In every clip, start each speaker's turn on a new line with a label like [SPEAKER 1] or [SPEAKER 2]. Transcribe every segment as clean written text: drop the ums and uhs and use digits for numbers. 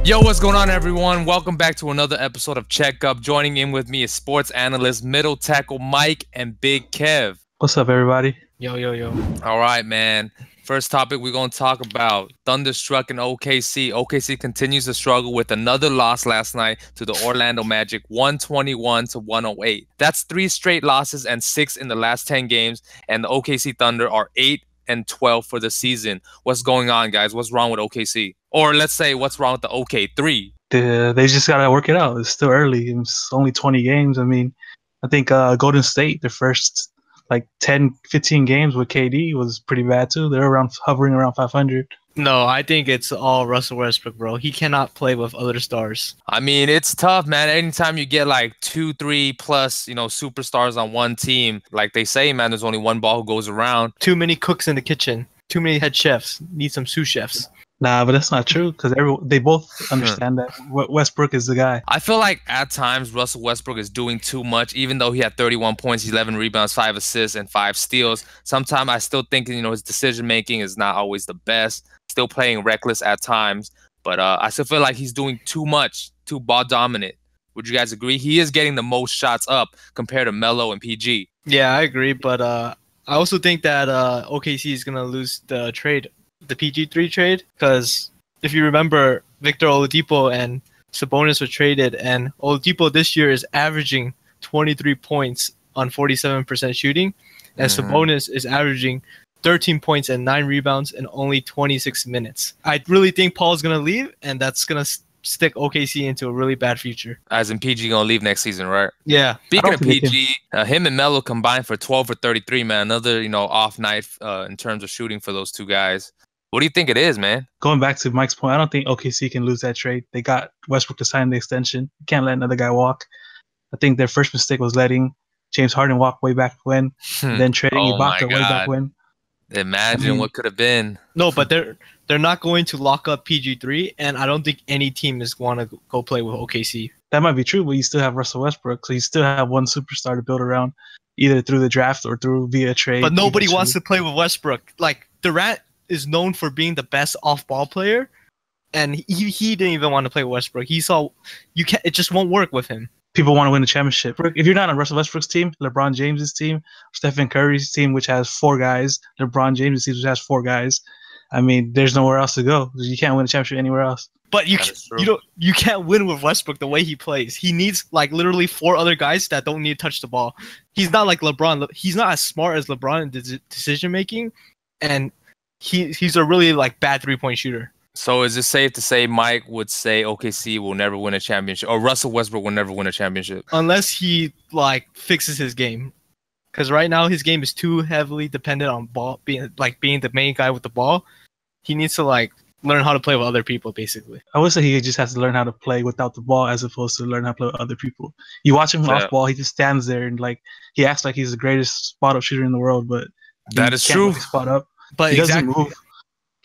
[SPEAKER 1] Yo, what's going on, everyone? Welcome back to another episode of Check Up. Joining in with me is sports analyst, middle tackle Mike, and Big Kev.
[SPEAKER 2] What's up, everybody?
[SPEAKER 3] Yo.
[SPEAKER 1] All right, man. First topic we're going to talk about, Thunderstruck and OKC. OKC continues to struggle with another loss last night to the Orlando Magic, 121-108. That's 3 straight losses and 6 in the last 10 games, and the OKC Thunder are 8-12 for the season. What's going on, guys? What's wrong with OKC? Or let's say, what's wrong with the OK3?
[SPEAKER 2] They just got to work it out. It's still early. It's only 20 games. I mean, I think Golden State, their first 10, 15 games with KD was pretty bad too. They're hovering around 500.
[SPEAKER 3] No, I think it's all Russell Westbrook, bro. He cannot play with other stars.
[SPEAKER 1] I mean, it's tough, man. Anytime you get 2, 3 plus, superstars on one team, like they say, man, there's only one ball who goes around.
[SPEAKER 3] Too many cooks in the kitchen. Too many head chefs. Need some sous chefs.
[SPEAKER 2] Nah, but that's not true because they both understand that Westbrook is the guy.
[SPEAKER 1] I feel like at times Russell Westbrook is doing too much, even though he had 31 points, 11 rebounds, 5 assists, and 5 steals. Sometimes I still think, his decision-making is not always the best. Still playing reckless at times. But I still feel like he's doing too much, too ball dominant. Would you guys agree? He is getting the most shots up compared to Melo and PG.
[SPEAKER 3] Yeah, I agree. But I also think that OKC is going to lose the trade. The PG3 trade, because if you remember, Victor Oladipo and Sabonis were traded, and Oladipo this year is averaging 23 points on 47% shooting, and Sabonis is averaging 13 points and 9 rebounds in only 26 minutes. I really think Paul's going to leave, and that's going to stick OKC into a really bad future.
[SPEAKER 1] As in PG going to leave next season, right?
[SPEAKER 3] Yeah.
[SPEAKER 1] Speaking of PG, him and Melo combined for 12 for 33, man. Another, off night in terms of shooting for those two guys. What do you think it is, man?
[SPEAKER 2] Going back to Mike's point, I don't think OKC can lose that trade. They got Westbrook to sign the extension. You can't let another guy walk. I think their first mistake was letting James Harden walk way back when, then trading Ibaka way back when.
[SPEAKER 1] Imagine what could have been.
[SPEAKER 3] No, but they're not going to lock up PG3, and I don't think any team is going to go play with OKC.
[SPEAKER 2] That might be true, but you still have Russell Westbrook, so you still have one superstar to build around, either through the draft or via trade.
[SPEAKER 3] But nobody wants to play with Westbrook. Durant is known for being the best off-ball player, and he didn't even want to play with Westbrook. He saw it just won't work with him.
[SPEAKER 2] People want to win a championship. If you're not on Russell Westbrook's team, LeBron James's team, Stephen Curry's team, which has 4 guys, LeBron James's team, which has 4 guys, I mean, there's nowhere else to go. You can't win a championship anywhere else.
[SPEAKER 3] But you can't win with Westbrook the way he plays. He needs literally 4 other guys that don't need to touch the ball. He's not like LeBron. He's not as smart as LeBron in decision making, and he's a really bad 3-point shooter.
[SPEAKER 1] So is it safe to say Mike would say OKC will never win a championship, or Russell Westbrook will never win a championship?
[SPEAKER 3] Unless he fixes his game. Because right now his game is too heavily dependent on ball being the main guy with the ball. He needs to learn how to play with other people, basically.
[SPEAKER 2] I would say he just has to learn how to play without the ball as opposed to learn how to play with other people. You watch him off ball, he just stands there and he acts like he's the greatest spot-up shooter in the world, but
[SPEAKER 1] that is true.
[SPEAKER 2] Spot up.
[SPEAKER 3] But
[SPEAKER 2] he doesn't move.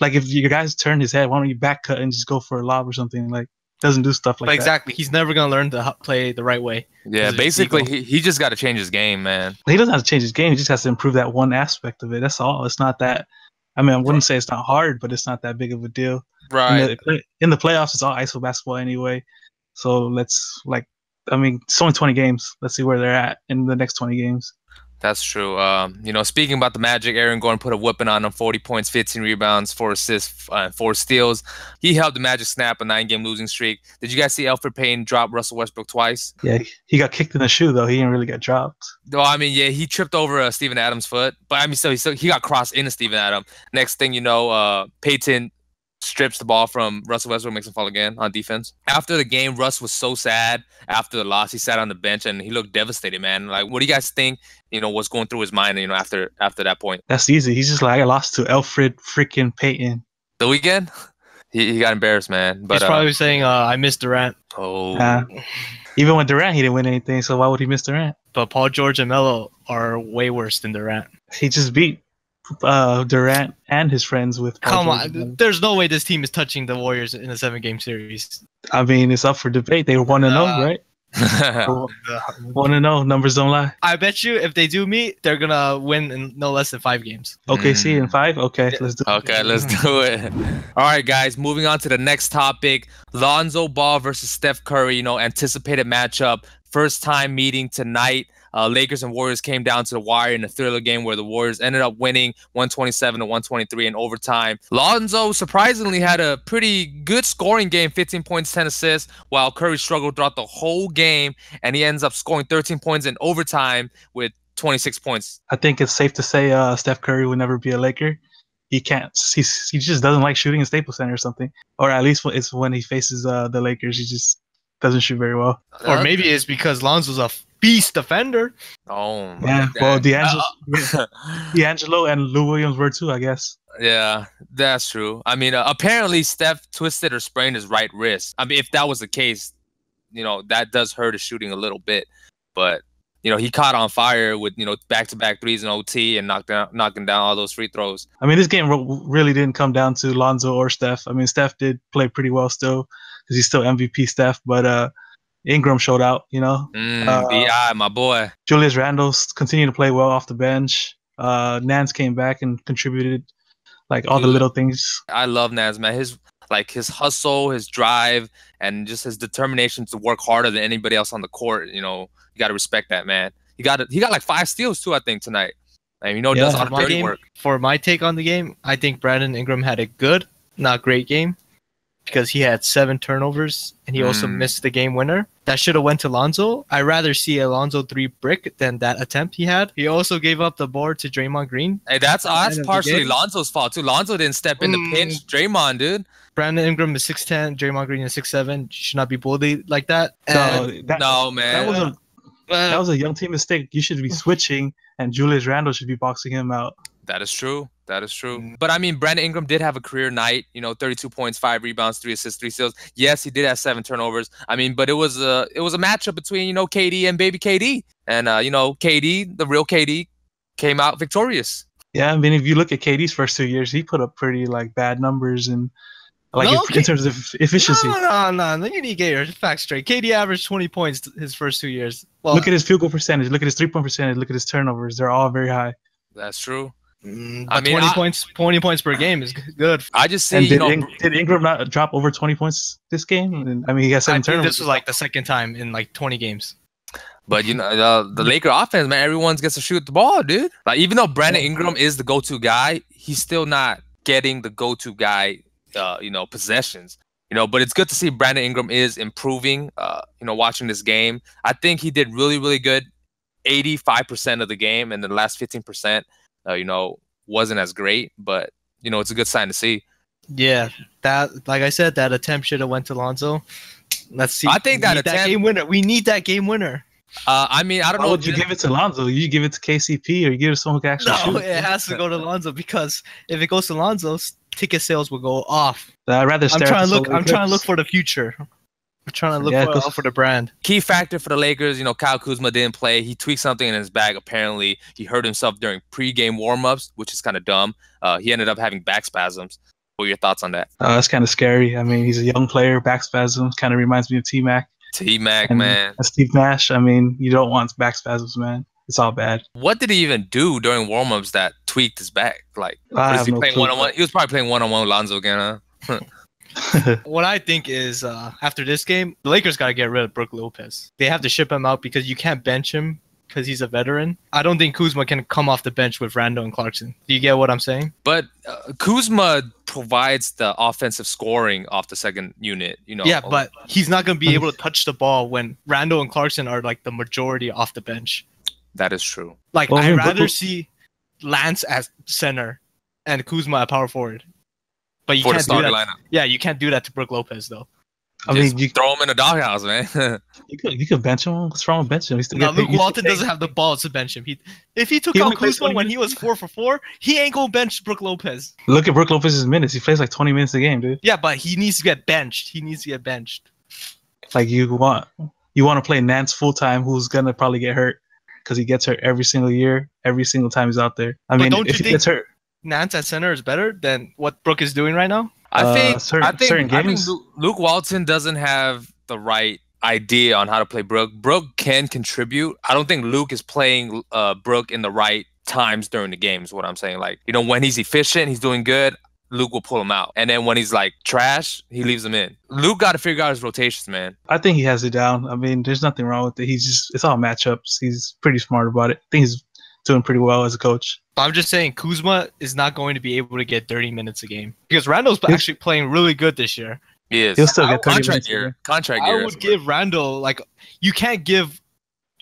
[SPEAKER 2] If your guys turn his head, why don't you back cut and just go for a lob or something? Doesn't do stuff like that.
[SPEAKER 3] Exactly. He's never going to learn to play the right way.
[SPEAKER 1] Yeah, basically, he just got to change his game, man.
[SPEAKER 2] He doesn't have to change his game. He just has to improve that one aspect of it. That's all. It's not that. I mean, I wouldn't say it's not hard, but it's not that big of a deal.
[SPEAKER 1] Right.
[SPEAKER 2] In the playoffs, it's all ISO basketball anyway. So it's only 20 games. Let's see where they're at in the next 20 games.
[SPEAKER 1] That's true. Speaking about the Magic, Aaron Gordon put a whipping on them, 40 points, 15 rebounds, 4 assists, 4 steals. He helped the Magic snap a 9-game losing streak. Did you guys see Elfrid Payton drop Russell Westbrook twice?
[SPEAKER 2] Yeah, he got kicked in the shoe, though. He didn't really get dropped.
[SPEAKER 1] Well, I mean, yeah, he tripped over Steven Adams' foot. But, I mean, he got crossed into Steven Adams. Next thing you know, Payton strips the ball from Russell Westbrook, makes him fall again on defense. After the game, Russ was so sad after the loss. He sat on the bench and he looked devastated, man. What do you guys think, what's going through his mind, after that point?
[SPEAKER 2] That's easy. He's just I lost to Elfrid freaking Payton.
[SPEAKER 1] The weekend? He got embarrassed, man. But
[SPEAKER 3] he's probably saying, I miss Durant.
[SPEAKER 1] Oh.
[SPEAKER 2] Even with Durant, he didn't win anything, so why would he miss Durant?
[SPEAKER 3] But Paul George and Melo are way worse than Durant.
[SPEAKER 2] He just beat Durant and his friends with Paul George.
[SPEAKER 3] Come on, there's no way this team is touching the Warriors in a 7-game series.
[SPEAKER 2] I mean, it's up for debate. They were 1-0, right? 1-0, numbers don't lie.
[SPEAKER 3] I bet you if they do meet, they're gonna win in no less than 5 games.
[SPEAKER 2] OKC in 5. Okay, let's do it.
[SPEAKER 1] Okay, let's do it. All right, guys. Moving on to the next topic: Lonzo Ball versus Steph Curry. Anticipated matchup. First time meeting tonight. Lakers and Warriors came down to the wire in a thriller game where the Warriors ended up winning 127-123 in overtime. Lonzo surprisingly had a pretty good scoring game, 15 points, 10 assists, while Curry struggled throughout the whole game, and he ends up scoring 13 points in overtime with 26 points.
[SPEAKER 2] I think it's safe to say Steph Curry would never be a Laker. He can't. He just doesn't like shooting in Staples Center or something. Or at least it's when he faces the Lakers, he just doesn't shoot very well.
[SPEAKER 3] Or maybe it's because Lonzo's a beast defender.
[SPEAKER 1] Oh,
[SPEAKER 2] yeah. Well, D'Angelo and Lou Williams were too, I guess.
[SPEAKER 1] Yeah, that's true. I mean, apparently Steph twisted or sprained his right wrist. I mean, if that was the case, that does hurt his shooting a little bit. But he caught on fire with back-to-back threes in OT and knocking down all those free throws.
[SPEAKER 2] I mean, this game really didn't come down to Lonzo or Steph. I mean, Steph did play pretty well still because he's still MVP Steph, but Ingram showed out,
[SPEAKER 1] BI, my boy.
[SPEAKER 2] Julius Randle continued to play well off the bench. Nance came back and contributed, all the little things.
[SPEAKER 1] I love Nance, man. His hustle, his drive, and just his determination to work harder than anybody else on the court. You got to respect that, man. He got 5 steals too, I think, tonight. And does all the dirty work.
[SPEAKER 3] For my take on the game, I think Brandon Ingram had a good, not great game, because he had 7 turnovers and he also missed the game winner. That should have went to Lonzo. I'd rather see a Lonzo 3 brick than that attempt he had. He also gave up the board to Draymond Green.
[SPEAKER 1] Hey, that's partially Lonzo's fault too. Lonzo didn't step in the pinch. Draymond, dude.
[SPEAKER 3] Brandon Ingram is 6'10", Draymond Green is 6'7". Should not be bullied like that.
[SPEAKER 1] No, man.
[SPEAKER 2] That was a young team mistake. You should be switching, and Julius Randle should be boxing him out.
[SPEAKER 1] That is true. But I mean, Brandon Ingram did have a career night. 32 points, 5 rebounds, 3 assists, 3 steals. Yes, he did have 7 turnovers. I mean, but it was a matchup between KD and baby KD, and KD, the real KD, came out victorious.
[SPEAKER 2] Yeah, I mean, if you look at KD's first 2 years, he put up pretty bad numbers and in terms of efficiency.
[SPEAKER 3] No. You need to get your facts straight. KD averaged 20 points his first 2 years. Well,
[SPEAKER 2] look at his field goal percentage. Look at his 3-point percentage. Look at his turnovers. They're all very high.
[SPEAKER 1] That's true.
[SPEAKER 3] I mean, 20 points per game is good.
[SPEAKER 1] I just see.
[SPEAKER 2] Did Ingram not drop over 20 points this game? I mean, he got 7 turnovers.
[SPEAKER 3] This was the second time in 20 games.
[SPEAKER 1] But the Laker offense, man, everyone gets to shoot the ball, dude. Even though Brandon Ingram is the go-to guy, he's still not getting the go-to guy, possessions. But it's good to see Brandon Ingram is improving. Watching this game, I think he did really, really good. 85% of the game, and the last 15%, wasn't as great. But it's a good sign to see. Yeah,
[SPEAKER 3] that like I said, that attempt should have went to Lonzo. Let's see.
[SPEAKER 1] I think that
[SPEAKER 3] game winner. We need that game winner.
[SPEAKER 1] I mean, I don't know.
[SPEAKER 2] Would you give it to Lonzo? You give it to KCP, or you give it to someone who can actually shoot?
[SPEAKER 3] No, it has to go to Lonzo, because if it goes to Lonzo, ticket sales will go off.
[SPEAKER 2] I'd rather.
[SPEAKER 3] I'm trying to look for the future. I'm trying to look for the brand.
[SPEAKER 1] Key factor for the Lakers, Kyle Kuzma didn't play. He tweaked something in his bag. Apparently, he hurt himself during pre-game warm-ups, which is kind of dumb. He ended up having back spasms. What are your thoughts on that?
[SPEAKER 2] That's kind of scary. I mean, he's a young player. Back spasms kind of reminds me of T-Mac.
[SPEAKER 1] T-Mac, man.
[SPEAKER 2] Steve Nash. I mean, you don't want back spasms, man. It's all bad.
[SPEAKER 1] What did he even do during warm-ups that tweaked his back? Was he playing one-on-one? He was probably playing one-on-one with Lonzo again, huh?
[SPEAKER 3] What I think is after this game, the Lakers got to get rid of Brook Lopez. They have to ship him out because you can't bench him because he's a veteran. I don't think Kuzma can come off the bench with Randle and Clarkson. Do you get what I'm saying?
[SPEAKER 1] But Kuzma provides the offensive scoring off the second unit.
[SPEAKER 3] Yeah, but he's not going to be able to touch the ball when Randle and Clarkson are the majority off the bench.
[SPEAKER 1] That is true.
[SPEAKER 3] I'd rather see Lance as center and Kuzma at power forward. But you can't do that. Lineup. Yeah, you can't do that to Brook Lopez, though.
[SPEAKER 1] I mean, you throw him in the doghouse, man.
[SPEAKER 2] you could bench him. What's wrong with benching him?
[SPEAKER 3] Luke Walton doesn't have the balls to bench him. If he took out Kuzma when he was 4 for 4, he ain't gonna bench Brook Lopez.
[SPEAKER 2] Look at Brook Lopez's minutes. He plays 20 minutes a game, dude.
[SPEAKER 3] Yeah, but he needs to get benched.
[SPEAKER 2] You want to play Nance full time, who's gonna probably get hurt because he gets hurt every single year, every single time he's out there. I mean, if he gets hurt,
[SPEAKER 3] Nance at center is better than what Brook is doing right now?
[SPEAKER 1] I think Luke Walton doesn't have the right idea on how to play Brook. Brook can contribute. I don't think Luke is playing Brook in the right times during the game is what I'm saying. Like, you know, when he's efficient, he's doing good, Luke will pull him out. And then when he's like trash, he leaves him in. Luke got to figure out his rotations, man.
[SPEAKER 2] I think he has it down. I mean, there's nothing wrong with it. It's all matchups. He's pretty smart about it. I think he's doing pretty well as a coach.
[SPEAKER 3] I'm just saying Kuzma is not going to be able to get 30 minutes a game because Randall's actually playing really good this year.
[SPEAKER 1] He is.
[SPEAKER 2] He'll still get 30 minutes.
[SPEAKER 1] Contract year.
[SPEAKER 3] I would give Randall, like, you can't give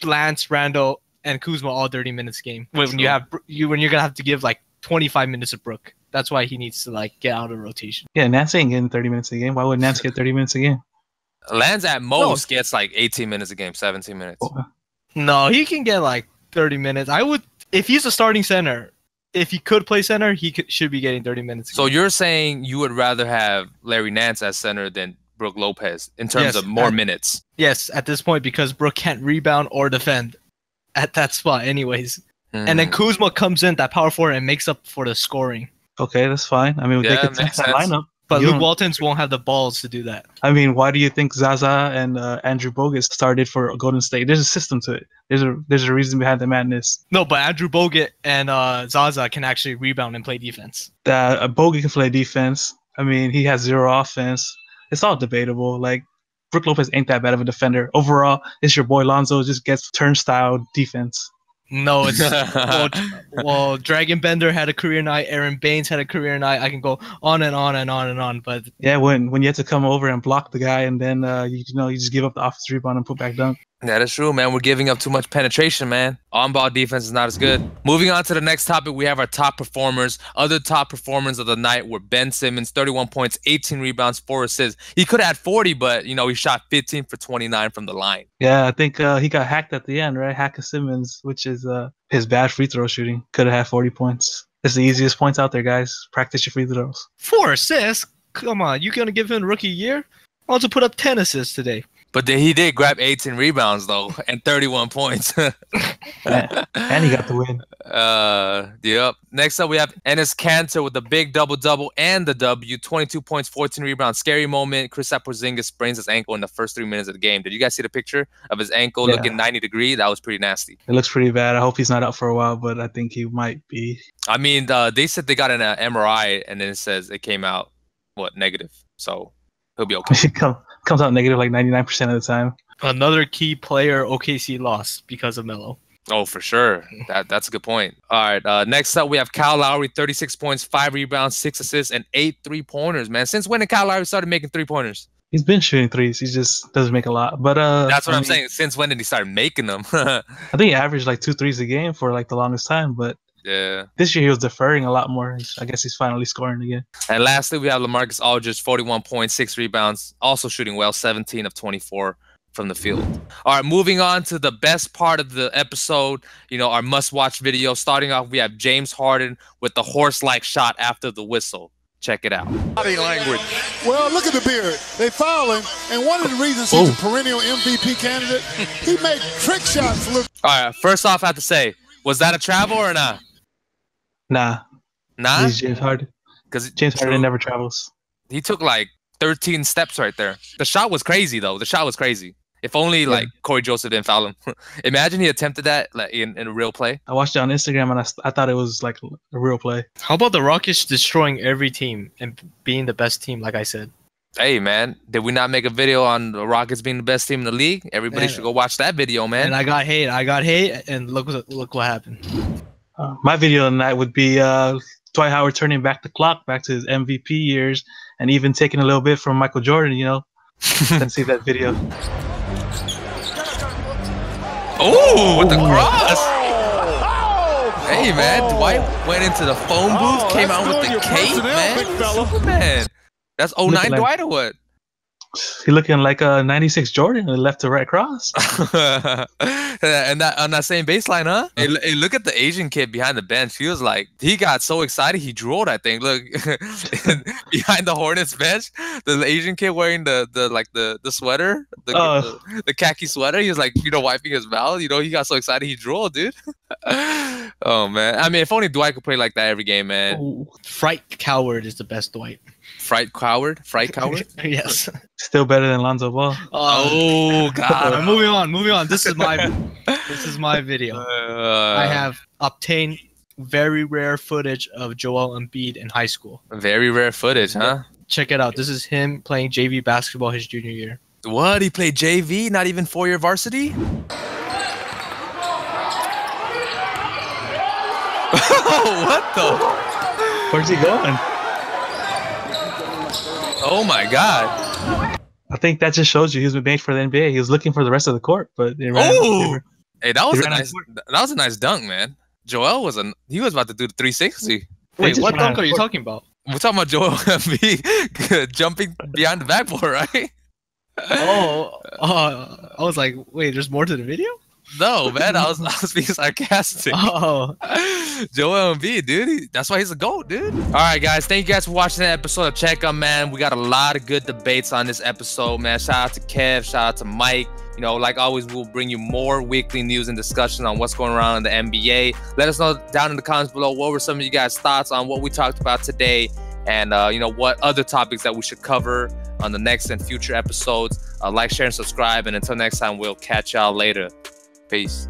[SPEAKER 3] Lance, Randall, and Kuzma all 30 minutes a game when you're gonna have to give like 25 minutes of Brook. That's why he needs to like get out of rotation.
[SPEAKER 2] Yeah, Nance ain't getting 30 minutes a game. Why would Nance get 30 minutes a game?
[SPEAKER 1] Lance at most gets like 18 minutes a game, 17 minutes.
[SPEAKER 3] No, he can get like 30 minutes. I would, if he's a starting center, if he could play center, should be getting 30 minutes.
[SPEAKER 1] So you're saying you would rather have Larry Nance as center than Brook Lopez in terms of more minutes?
[SPEAKER 3] Yes, at this point, because Brook can't rebound or defend at that spot anyways. And then Kuzma comes in, that power forward, and makes up for the scoring.
[SPEAKER 2] Okay, that's fine. I mean, they could test that lineup.
[SPEAKER 3] But Luke Waltons won't have the balls to do that.
[SPEAKER 2] I mean, why do you think Zaza and Andrew Bogut started for Golden State? There's a system to it. There's a reason behind the madness.
[SPEAKER 3] No, but Andrew Bogut and Zaza can actually rebound and play defense.
[SPEAKER 2] Bogut can play defense. I mean, he has zero offense. It's all debatable. Like, Brook Lopez ain't that bad of a defender. Overall, it's your boy Lonzo just gets turnstile defense.
[SPEAKER 3] No, it's well, Dragon Bender had a career night. Aaron Baines had a career night. I can go on and on and on and on. But
[SPEAKER 2] yeah, when you have to come over and block the guy, and then you just give up the offensive rebound and put back dunk.
[SPEAKER 1] Yeah, that's true, man. We're giving up too much penetration, man. On-ball defense is not as good. Moving on to the next topic, we have our top performers. Other top performers of the night were Ben Simmons, 31 points, 18 rebounds, 4 assists. He could have had 40, but, you know, he shot 15 for 29 from the line.
[SPEAKER 2] Yeah, I think he got hacked at the end, right? Hack of Simmons, which is his bad free throw shooting. Could have had 40 points. It's the easiest points out there, guys. Practice your free throws.
[SPEAKER 3] 4 assists? Come on, you going to give him rookie year? Also put up 10 assists today.
[SPEAKER 1] But then he did grab 18 rebounds, though, and 31 points.
[SPEAKER 2] And he got the win.
[SPEAKER 1] Yep. Next up, we have Enes Kanter with the big double-double and the W. 22 points, 14 rebounds. Scary moment. Kristaps Porzingis sprains his ankle in the first 3 minutes of the game. Did you guys see the picture of his ankle looking 90 degrees? That was pretty nasty.
[SPEAKER 2] It looks pretty bad. I hope he's not out for a while, but I think he might be.
[SPEAKER 1] I mean, they said they got an MRI, and then it says it came out, negative. So he'll be okay.
[SPEAKER 2] Comes out negative like 99% of the time.
[SPEAKER 3] Another key player OKC lost because of Melo.
[SPEAKER 1] Oh, for sure. That's a good point. All right. Next up, we have Kyle Lowry, 36 points, 5 rebounds, 6 assists, and 8 3-pointers, man. Since when did Kyle Lowry started making 3-pointers?
[SPEAKER 2] He's been shooting threes. He just doesn't make a lot. But
[SPEAKER 1] that's what I'm saying. Since when did he start making them?
[SPEAKER 2] I think he averaged like 2 threes a game for like the longest time. But
[SPEAKER 1] yeah,
[SPEAKER 2] this year he was deferring a lot more. I guess he's finally scoring again.
[SPEAKER 1] And lastly, we have LaMarcus Aldridge, 41 points, 6 rebounds, also shooting well, 17 of 24 from the field. All right, moving on to the best part of the episode, you know, our must-watch video. Starting off, we have James Harden with the horse-like shot after the whistle. Check it out.
[SPEAKER 4] Body language. Well, look at the beard. They foul him, and one of the reasons he's a perennial MVP candidate, he made trick shots look.
[SPEAKER 1] All right, first off, I have to say, was that a travel or not?
[SPEAKER 2] Nah? He's James Harden.
[SPEAKER 1] Because
[SPEAKER 2] James Harden never travels.
[SPEAKER 1] He took like 13 steps right there. The shot was crazy, though. The shot was crazy. If only like Corey Joseph didn't foul him. Imagine he attempted that like, in a real play.
[SPEAKER 2] I watched it on Instagram and I thought it was like a real play.
[SPEAKER 3] How about the Rockets destroying every team and being the best team, like I said?
[SPEAKER 1] Hey, man, did we not make a video on the Rockets being the best team in the league? Everybody should go watch that video, man.
[SPEAKER 3] And I got hate, and look what happened.
[SPEAKER 2] My video tonight would be Dwight Howard turning back the clock, back to his MVP years, and even taking a little bit from Michael Jordan, you know. Let's see that video.
[SPEAKER 1] Oh, with the cross. Hey, man, Dwight went into the phone booth, came out with the cape, man. Superman. That's 09 Dwight or what?
[SPEAKER 2] He looking like a 96 Jordan, left to right cross.
[SPEAKER 1] And that on that same baseline, huh? Hey, look at the Asian kid behind the bench. He was like, he got so excited he drooled, I think. Look, behind the Hornets bench, the Asian kid wearing the sweater, the khaki sweater. He was like, you know, wiping his mouth. You know, he got so excited he drooled, dude. Oh man, I mean, if only Dwight could play like that every game, man.
[SPEAKER 3] Ooh. Fright Coward is the best Dwight.
[SPEAKER 1] Fright coward.
[SPEAKER 3] Yes.
[SPEAKER 2] Still better than Lonzo Ball.
[SPEAKER 1] Oh God.
[SPEAKER 3] Moving on. This is my video. I have obtained very rare footage of Joel Embiid in high school.
[SPEAKER 1] Very rare footage, huh?
[SPEAKER 3] Check it out. This is him playing JV basketball his junior year.
[SPEAKER 1] What? He played JV? Not even 4-year varsity? What the?
[SPEAKER 2] Where's he going?
[SPEAKER 1] Oh my God.
[SPEAKER 2] I think that just shows you he was made for the NBA. He was looking for the rest of the court, but
[SPEAKER 1] hey, that was a nice dunk, man. Joel was about to do the 360.
[SPEAKER 3] Wait, what dunk are you talking about?
[SPEAKER 1] We're talking about Joel Embiid jumping behind the backboard, right?
[SPEAKER 3] I was like, wait, there's more to the video?
[SPEAKER 1] No, man, I was being sarcastic.
[SPEAKER 3] Oh,
[SPEAKER 1] Joel Embiid, dude. That's why he's a GOAT, dude. All right, guys. Thank you guys for watching that episode of Check Up, man. We got a lot of good debates on this episode, man. Shout out to Kev. Shout out to Mike. You know, like always, we'll bring you more weekly news and discussion on what's going around in the NBA. Let us know down in the comments below what were some of you guys' thoughts on what we talked about today, and you know, what other topics that we should cover on the next and future episodes. Like, share, and subscribe. And until next time, we'll catch y'all later. Peace.